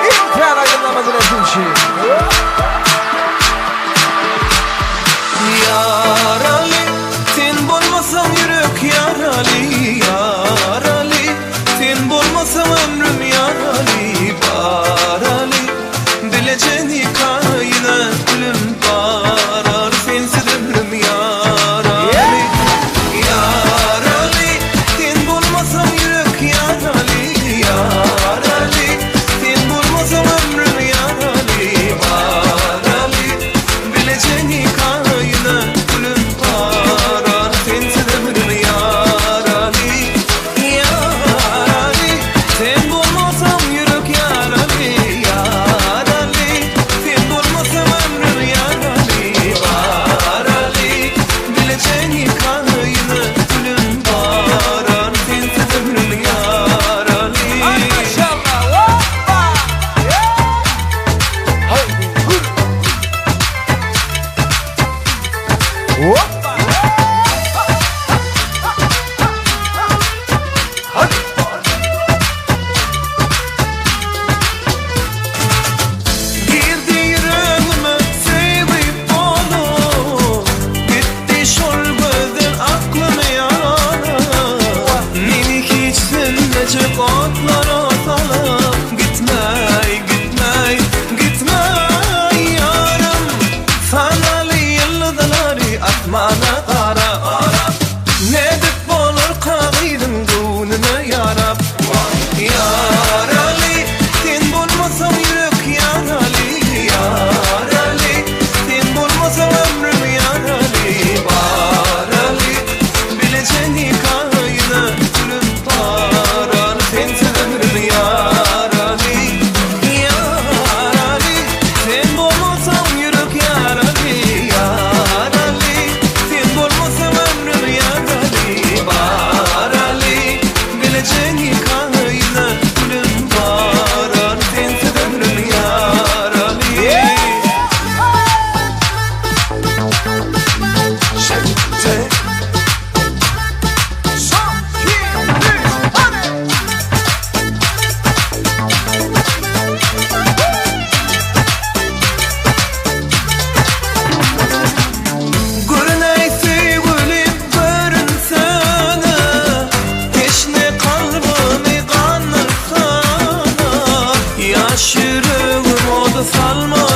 İmkan aydınlamazın etinçi. Yarali, sen bolmasan yürek yarali. Yarali, sen bolmasan ömrüm yarali. Barali, bileceğini kayna gülüm barar. Sensiz ömrüm yarali. Yarali, sen bolmasan yürek yarali. Yarali, sen bolmasan ömrüm yarali. Barali, bileceğini kayna gülüm barar. Sensiz ömrüm yarali. Yarali, sen bolmasan yürek yarali. Yarali, sen bolmasan ömrüm yarali. Barali, bileceğini kayna gülüm barar. Sensiz ömrüm yarali. Maşallah. Hoppa. Haydi vur. Hoppa. Hadi. Girdi yüreğime sevip onu. Gitti şol gözün aklımı yarana. Meni hiç sönmeyecek otlar otala. Gitmey, gitmey, gitmey yarım. Sanalı yıldızları atmana kara. Ne dip olur kağıdın gönlüme yarab. Yarali, sen bulmasan yürek yarali. Yarali, sen bulmasan ömrüm yarali. Barali, bileceğini kayna gülüm barar. Sensiz ömrüm yarali. Yarali, sen bulmasan yürek yarali. Yarali, sen bulmasan ömrüm yarali. Barali, bileceğini kayna gülüm barar. Sensiz ömrüm yarali. Şimdi. Son, iki, üç, hadi. Görüney sevgilim görünsene. Teşne kalbimi kanırsana. Yaş yüreğim oldu salma.